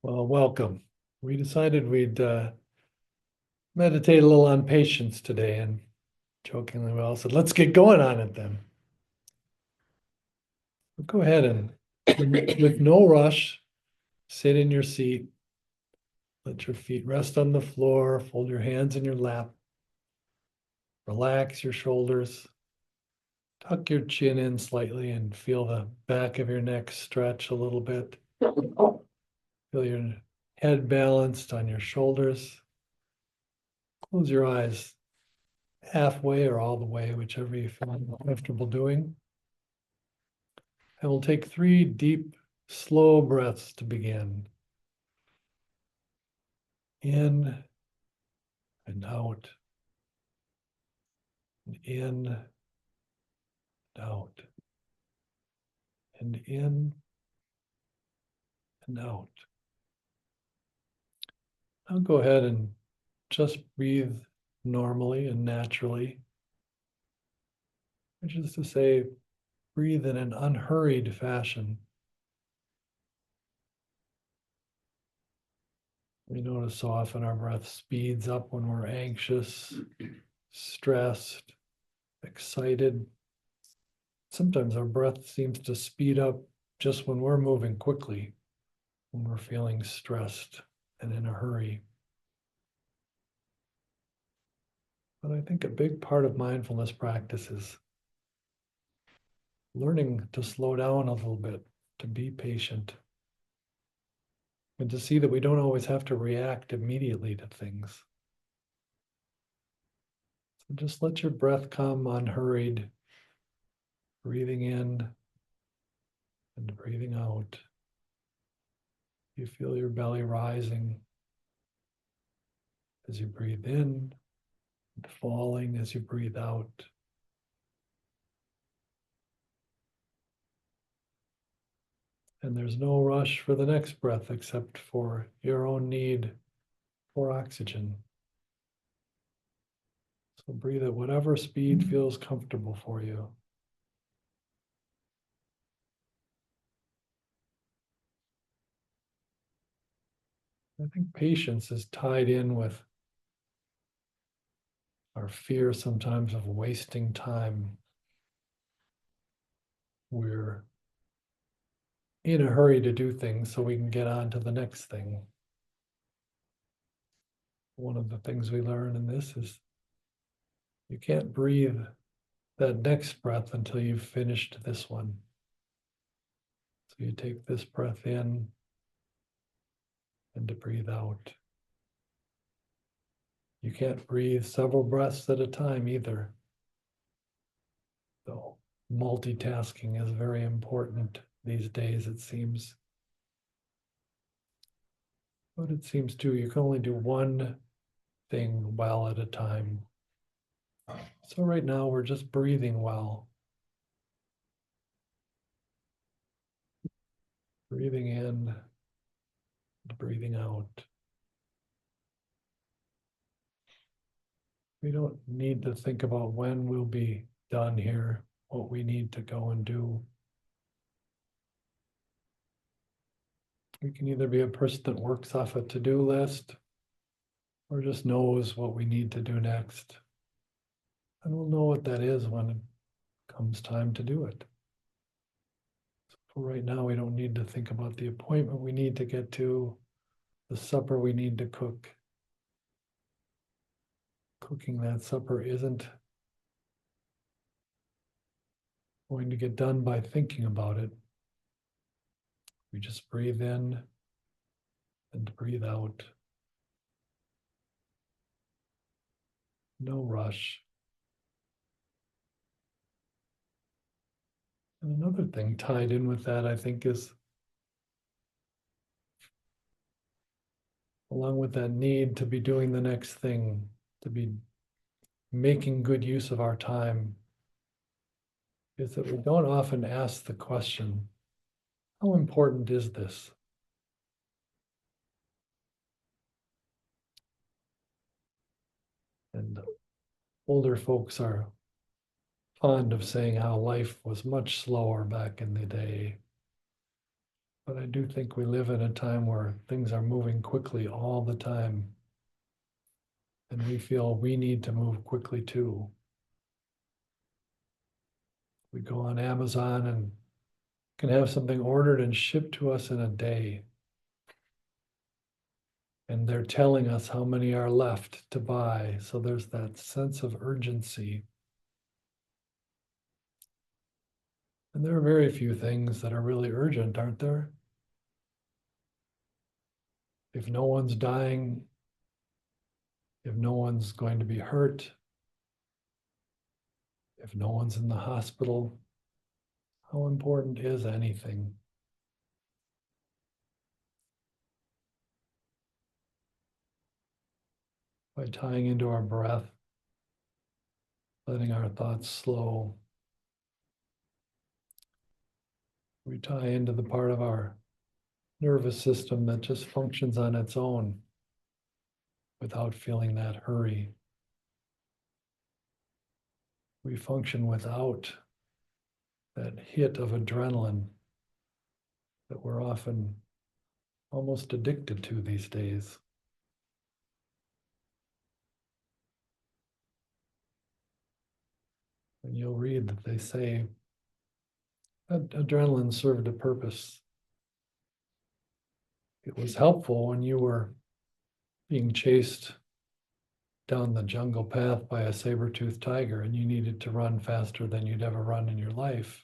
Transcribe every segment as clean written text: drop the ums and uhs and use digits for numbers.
Well, welcome. We decided we'd meditate a little on patience today, and jokingly we all said, let's get going on it then. But go ahead and, with no rush, sit in your seat. Let your feet rest on the floor. Fold your hands in your lap. Relax your shoulders. Tuck your chin in slightly and feel the back of your neck stretch a little bit. Feel your head balanced on your shoulders. Close your eyes halfway or all the way, whichever you feel comfortable doing. I will take 3 deep, slow breaths to begin. In and out, and in and out, and in and out. I'll go ahead and just breathe normally and naturally, which is to say, breathe in an unhurried fashion. We notice so often our breath speeds up when we're anxious, stressed, excited. Sometimes our breath seems to speed up just when we're moving quickly, when we're feeling stressed and in a hurry. But I think a big part of mindfulness practice is learning to slow down a little bit, to be patient, and to see that we don't always have to react immediately to things. So just let your breath come unhurried, breathing in and breathing out. You feel your belly rising as you breathe in, and falling as you breathe out. And there's no rush for the next breath except for your own need for oxygen. So breathe at whatever speed feels comfortable for you. I think patience is tied in with our fear sometimes of wasting time. We're in a hurry to do things so we can get on to the next thing. One of the things we learn in this is you can't breathe that next breath until you've finished this one. So you take this breath in and to breathe out. You can't breathe several breaths at a time either. So multitasking is very important these days, it seems. But it seems too, you can only do one thing well at a time. So right now we're just breathing well. Breathing in, breathing out. We don't need to think about when we'll be done here, what we need to go and do. We can either be a person that works off a to-do list or just knows what we need to do next. And we'll know what that is when it comes time to do it. So for right now, we don't need to think about the appointment we need to get to, the supper we need to cook. Cooking that supper isn't going to get done by thinking about it. We just breathe in and breathe out. No rush. And another thing tied in with that, I think, is along with that need to be doing the next thing, to be making good use of our time, is that we don't often ask the question, how important is this? And older folks are fond of saying how life was much slower back in the day. But I do think we live in a time where things are moving quickly all the time. And we feel we need to move quickly too. We go on Amazon and can have something ordered and shipped to us in a day. And they're telling us how many are left to buy. So there's that sense of urgency. And there are very few things that are really urgent, aren't there? If no one's dying, if no one's going to be hurt, if no one's in the hospital, how important is anything? By tying into our breath, letting our thoughts slow, we tie into the part of our nervous system that just functions on its own without feeling that hurry. We function without that hit of adrenaline that we're often almost addicted to these days. And you'll read that they say that adrenaline served a purpose. It was helpful when you were being chased down the jungle path by a saber-toothed tiger and you needed to run faster than you'd ever run in your life.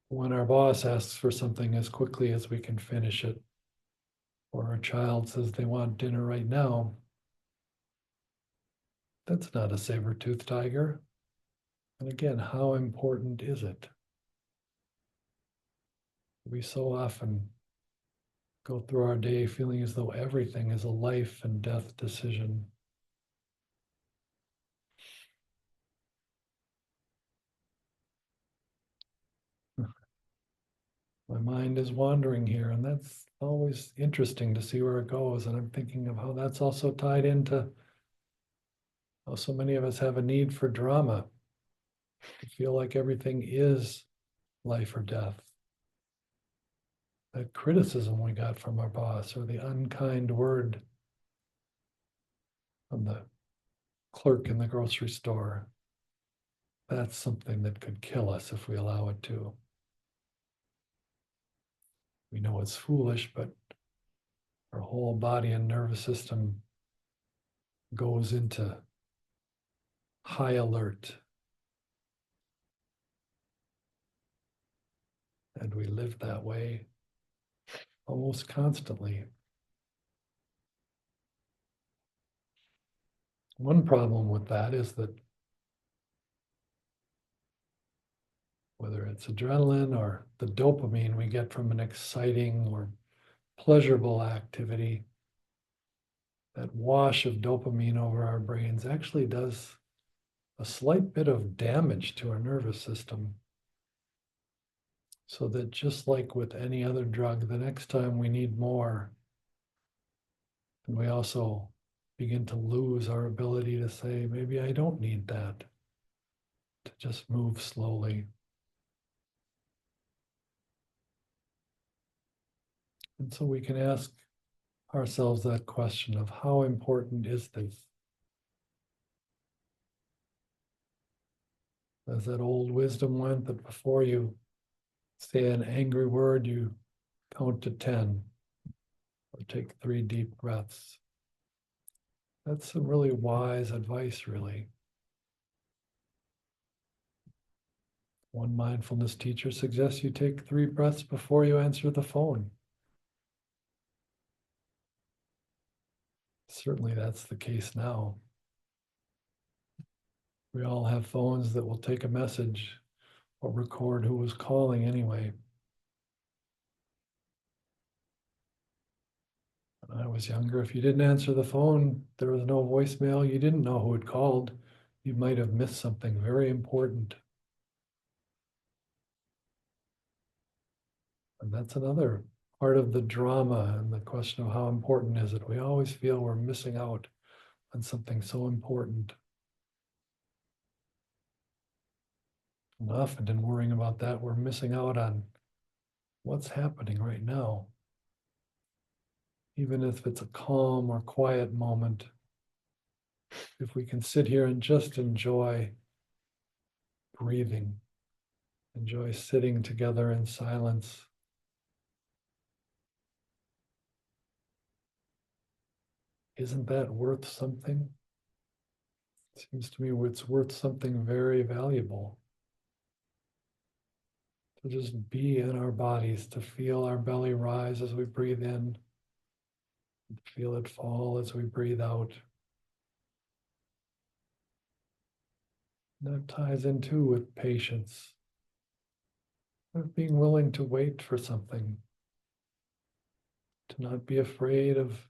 When our boss asks for something as quickly as we can finish it, or our child says they want dinner right now, that's not a saber-toothed tiger. And again, how important is it? We so often go through our day feeling as though everything is a life and death decision. My mind is wandering here, and that's always interesting to see where it goes. And I'm thinking of how that's also tied into how so many of us have a need for drama. We feel like everything is life or death. That criticism we got from our boss, or the unkind word from the clerk in the grocery store, that's something that could kill us if we allow it to. We know it's foolish, but our whole body and nervous system goes into high alert. And we live that way almost constantly. One problem with that is that whether it's adrenaline or the dopamine we get from an exciting or pleasurable activity, that wash of dopamine over our brains actually does a slight bit of damage to our nervous system. So that just like with any other drug, the next time we need more, and we also begin to lose our ability to say, maybe I don't need that, to just move slowly. And so we can ask ourselves that question of how important is this? As that old wisdom went, that before you say an angry word, you count to 10 or take 3 deep breaths. That's some really wise advice, really. One mindfulness teacher suggests you take 3 breaths before you answer the phone. Certainly that's the case now. We all have phones that will take a message or record who was calling anyway. When I was younger, if you didn't answer the phone, there was no voicemail, you didn't know who had called. You might have missed something very important. And that's another part of the drama and the question of how important is it. We always feel we're missing out on something so important. And often in worrying about that, we're missing out on what's happening right now. Even if it's a calm or quiet moment, if we can sit here and just enjoy breathing, enjoy sitting together in silence, isn't that worth something? It seems to me it's worth something very valuable. To just be in our bodies, to feel our belly rise as we breathe in, feel it fall as we breathe out. And that ties in too with patience, with being willing to wait for something, to not be afraid of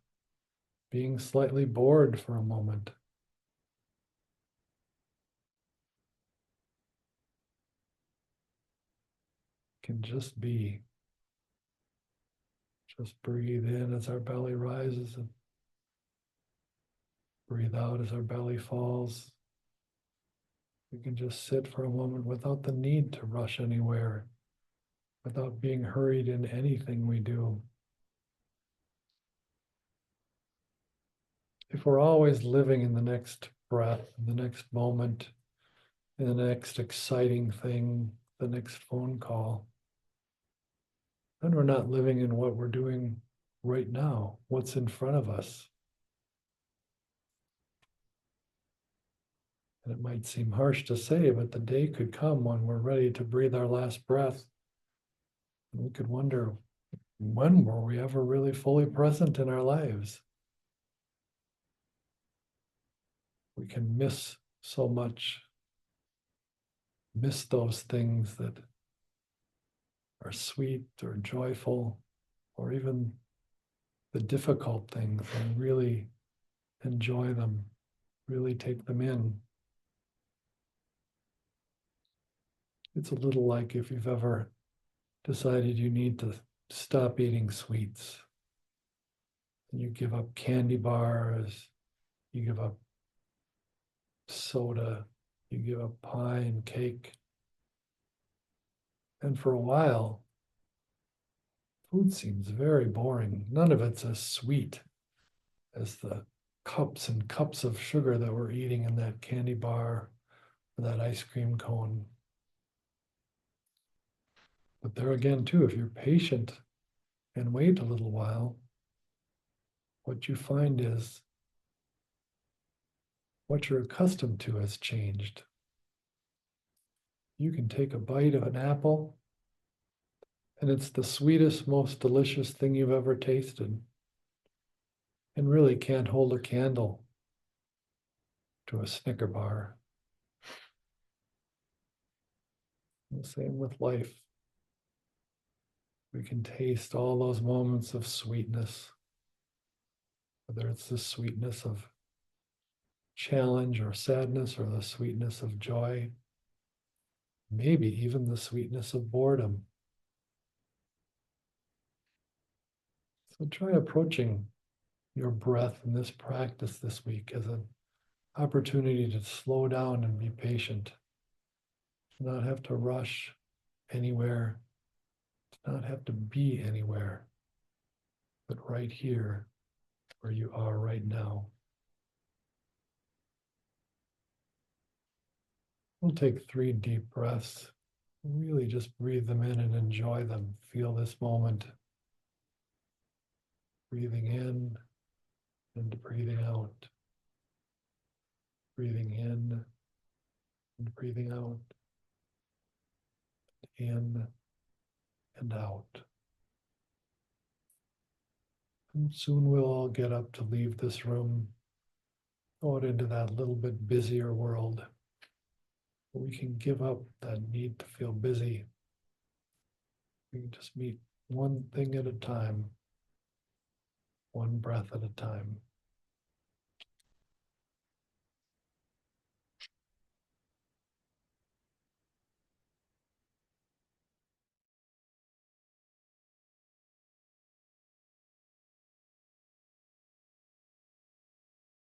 being slightly bored for a moment. Can just be. Just breathe in as our belly rises and breathe out as our belly falls. We can just sit for a moment without the need to rush anywhere, without being hurried in anything we do. If we're always living in the next breath, in the next moment, in the next exciting thing, the next phone call, then we're not living in what we're doing right now, what's in front of us. And it might seem harsh to say, but the day could come when we're ready to breathe our last breath. And we could wonder, when were we ever really fully present in our lives? We can miss so much, miss those things that are sweet or joyful, or even the difficult things, and really enjoy them, really take them in. It's a little like if you've ever decided you need to stop eating sweets. You give up candy bars, you give up soda, you give up pie and cake. And for a while, food seems very boring. None of it's as sweet as the cups and cups of sugar that we're eating in that candy bar or that ice cream cone. But there again, too, if you're patient and wait a little while, what you find is what you're accustomed to has changed. You can take a bite of an apple, and it's the sweetest, most delicious thing you've ever tasted, and really can't hold a candle to a Snicker bar. The same with life. We can taste all those moments of sweetness, whether it's the sweetness of challenge or sadness, or the sweetness of joy, maybe even the sweetness of boredom. So try approaching your breath in this practice this week as an opportunity to slow down and be patient, to not have to rush anywhere, to not have to be anywhere, but right here where you are right now. We'll take 3 deep breaths. Really just breathe them in and enjoy them. Feel this moment. Breathing in and breathing out. Breathing in and breathing out. In and out. And soon we'll all get up to leave this room, out into that little bit busier world. We can give up that need to feel busy. We can just meet one thing at a time, one breath at a time.